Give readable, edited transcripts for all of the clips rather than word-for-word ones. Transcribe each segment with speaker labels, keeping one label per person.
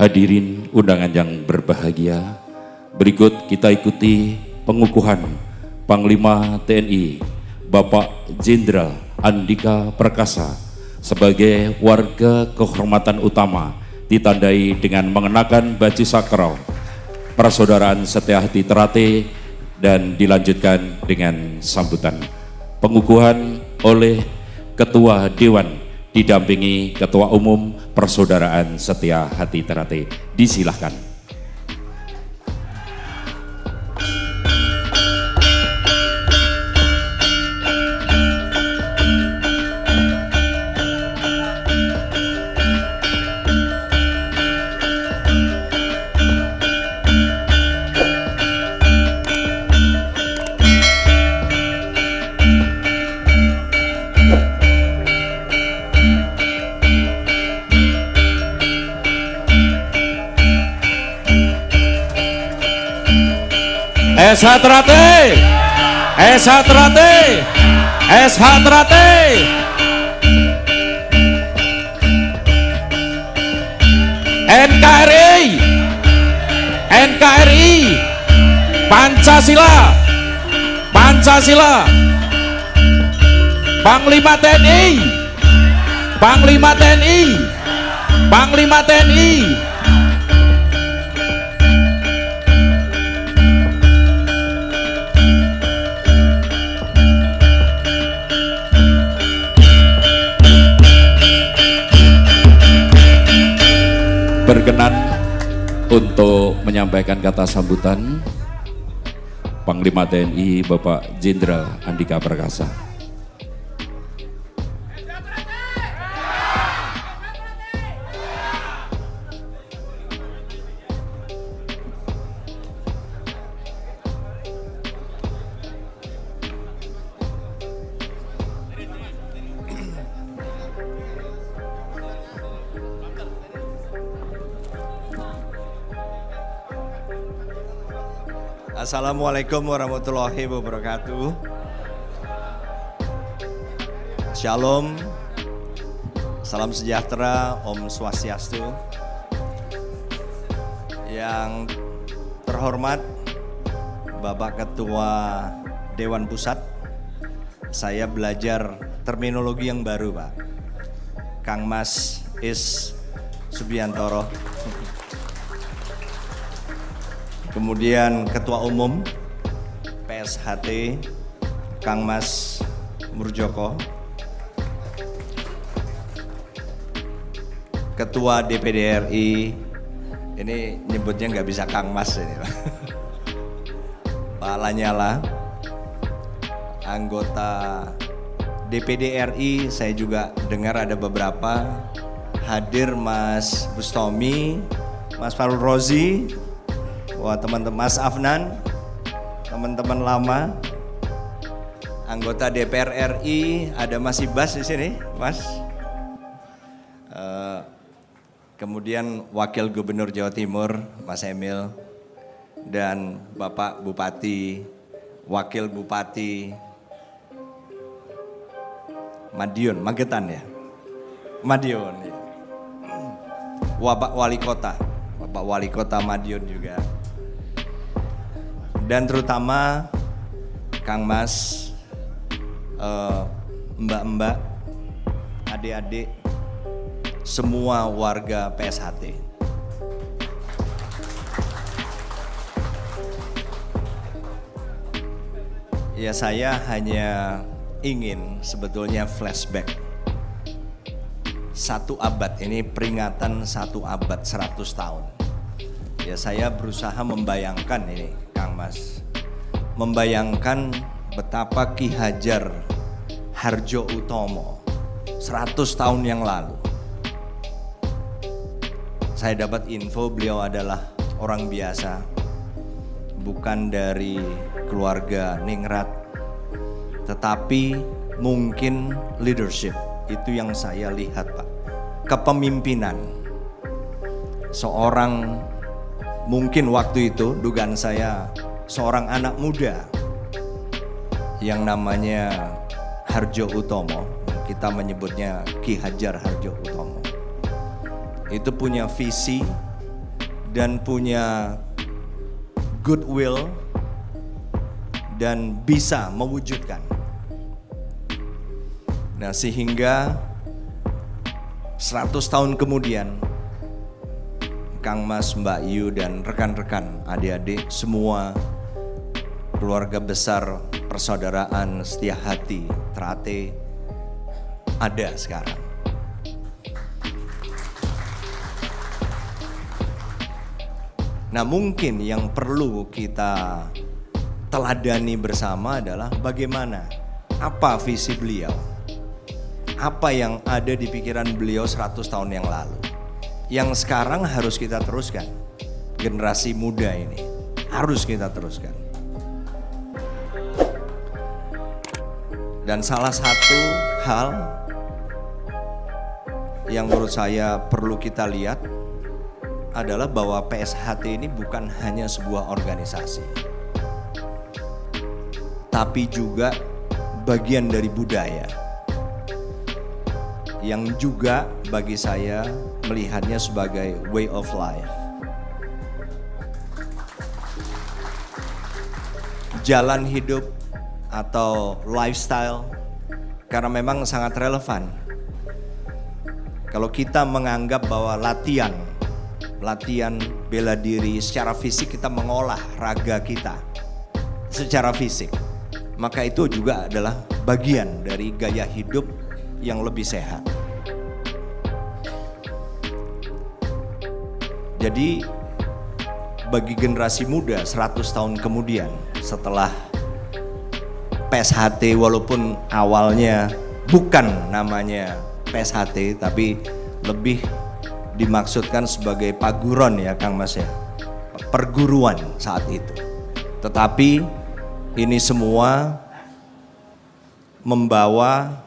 Speaker 1: Hadirin undangan yang berbahagia, berikut kita ikuti pengukuhan Panglima TNI Bapak Jenderal Andika Perkasa sebagai warga kehormatan utama, ditandai dengan mengenakan baju sakral Persaudaraan Setia Hati Ternate dan dilanjutkan dengan sambutan pengukuhan oleh Ketua Dewan didampingi Ketua Umum Persaudaraan Setia Hati Ternate. Disilahkan. SH Ternate, SH Ternate, SH Ternate. NKRI, NKRI, Pancasila, Pancasila. Panglima TNI, Panglima TNI, Panglima TNI. Berkenan untuk menyampaikan kata sambutan Panglima TNI Bapak Jenderal Andika Perkasa.
Speaker 2: Assalamualaikum warahmatullahi wabarakatuh. Shalom, salam sejahtera, Om Swastiastu. Yang terhormat Bapak Ketua Dewan Pusat, saya belajar terminologi yang baru, Pak. Kang Mas Is Subiantoro. Kemudian Ketua Umum PSHT Kang Mas Murjoko, Ketua DPD RI, ini nyebutnya nggak bisa Kang Mas ini, Pak Lanyala, anggota DPD RI, saya juga dengar ada beberapa hadir, Mas Bustomi, Mas Farul Rozi. Wah, teman-teman, Mas Afnan, teman-teman lama, anggota DPR RI, ada Mas Ibas di sini, Mas. Kemudian Wakil Gubernur Jawa Timur, Mas Emil, dan Bapak Bupati, Wakil Bupati Madiun, Magetan ya, Madiun. Ya. Bapak Wali Kota, Bapak Wali Kota Madiun juga. Dan terutama Kang Mas, mbak-mbak, adik-adik, semua warga PSHT. Ya, saya hanya ingin sebetulnya flashback 1 abad, ini peringatan 1 abad 100 tahun. Ya, saya berusaha membayangkan ini, Kang Mas, membayangkan betapa Ki Hajar Hardjo Utomo 100 tahun yang lalu. Saya dapat info beliau adalah orang biasa, bukan dari keluarga ningrat, tetapi mungkin leadership, itu yang saya lihat, Pak. Kepemimpinan seorang, mungkin waktu itu dugaan saya seorang anak muda yang namanya Hardjo Utomo, kita menyebutnya Ki Hajar Hardjo Utomo. Itu punya visi, dan punya goodwill dan bisa mewujudkan. Nah, sehingga 100 tahun kemudian Kang Mas, Mbak Yu dan rekan-rekan, adik-adik semua, keluarga besar persaudaraan Setia Hati Trate ada sekarang. Nah, mungkin yang perlu kita teladani bersama adalah bagaimana, apa visi beliau, apa yang ada di pikiran beliau 100 tahun yang lalu, yang sekarang harus kita teruskan. Generasi muda ini harus kita teruskan. Dan salah satu hal yang menurut saya perlu kita lihat adalah bahwa PSHT ini bukan hanya sebuah organisasi, tapi juga bagian dari budaya yang juga bagi saya melihatnya sebagai way of life. Jalan hidup atau lifestyle, karena memang sangat relevan. Kalau kita menganggap bahwa latihan bela diri secara fisik, kita mengolah raga kita secara fisik, maka itu juga adalah bagian dari gaya hidup yang lebih sehat. Jadi bagi generasi muda 100 tahun kemudian setelah PSHT, walaupun awalnya bukan namanya PSHT tapi lebih dimaksudkan sebagai paguron ya Kang Mas ya, perguruan saat itu. Tetapi ini semua membawa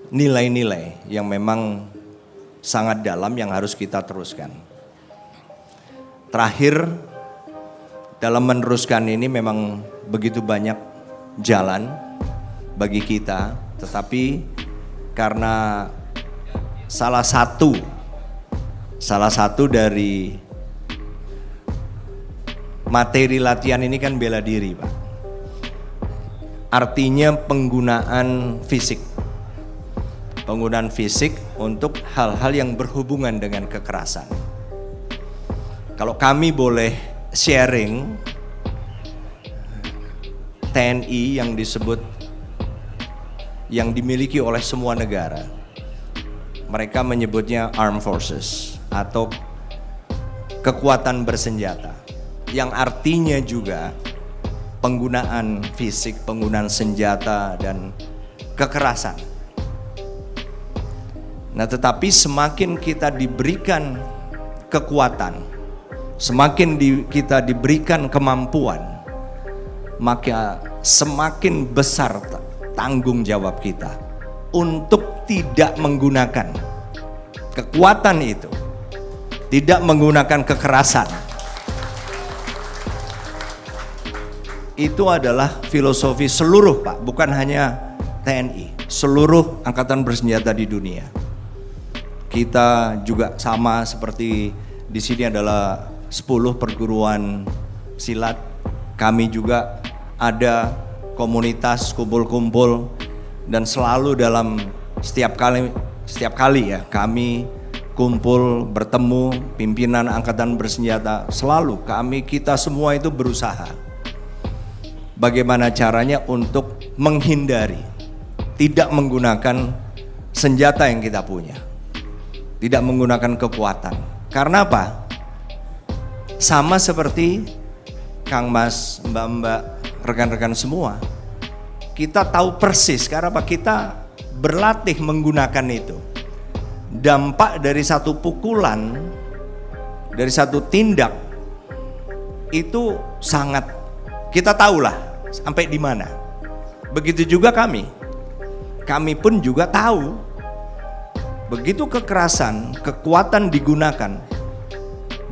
Speaker 2: nilai-nilai yang memang sangat dalam yang harus kita teruskan. Terakhir, dalam meneruskan ini memang begitu banyak jalan bagi kita, tetapi karena salah satu dari materi latihan ini kan bela diri, Pak. Artinya penggunaan fisik untuk hal-hal yang berhubungan dengan kekerasan. Kalau kami boleh sharing, TNI yang disebut, yang dimiliki oleh semua negara, mereka menyebutnya armed forces atau kekuatan bersenjata, yang artinya juga penggunaan fisik, penggunaan senjata dan kekerasan. Nah, tetapi semakin kita diberikan kekuatan, semakin kita diberikan kemampuan, maka semakin besar tanggung jawab kita untuk tidak menggunakan kekuatan itu, tidak menggunakan kekerasan. Itu adalah filosofi seluruh, Pak, bukan hanya TNI, seluruh angkatan bersenjata di dunia. Kita juga sama seperti di sini adalah 10 perguruan silat. Kami juga ada komunitas kumpul-kumpul, dan selalu dalam setiap kali ya kami kumpul bertemu pimpinan angkatan bersenjata, selalu kita semua itu berusaha bagaimana caranya untuk menghindari tidak menggunakan senjata yang kita punya, tidak menggunakan kekuatan. Karena apa? Sama seperti Kang Mas, Mbak-mbak, rekan-rekan semua, kita tahu persis karena apa? Kita berlatih menggunakan itu. Dampak dari satu pukulan, dari satu tindak itu sangat, kita tahulah sampai di mana. Begitu juga kami pun juga tahu begitu kekerasan, kekuatan digunakan,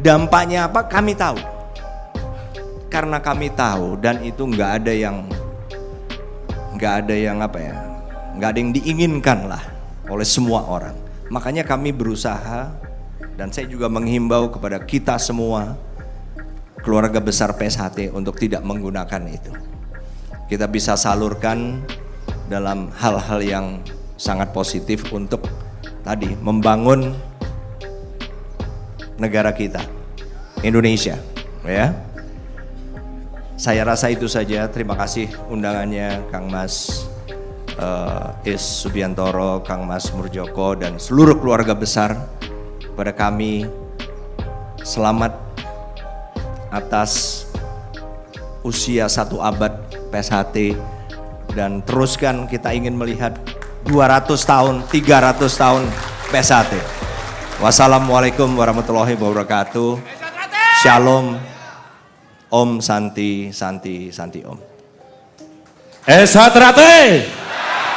Speaker 2: dampaknya apa kami tahu. Karena kami tahu, dan itu nggak ada yang diinginkan lah oleh semua orang. Makanya kami berusaha Dan saya juga menghimbau kepada kita semua, keluarga besar PSHT, untuk tidak menggunakan itu. Kita bisa salurkan dalam hal-hal yang sangat positif untuk tadi membangun negara kita, Indonesia, ya. Saya rasa itu saja. Terima kasih undangannya Kang Mas Is Subiantoro, Kang Mas Murjoko, dan seluruh keluarga besar. Kepada kami, selamat atas usia 1 abad PSHT, dan teruskan, kita ingin melihat 200 tahun, 300 tahun PSHT. Wassalamualaikum warahmatullahi wabarakatuh. Shalom. Om Santi Santi Santi Om.
Speaker 1: Eshatrate,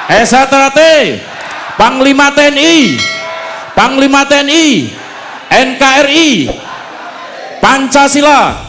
Speaker 1: Eshatrate, Panglima TNI, Panglima TNI, NKRI, Pancasila,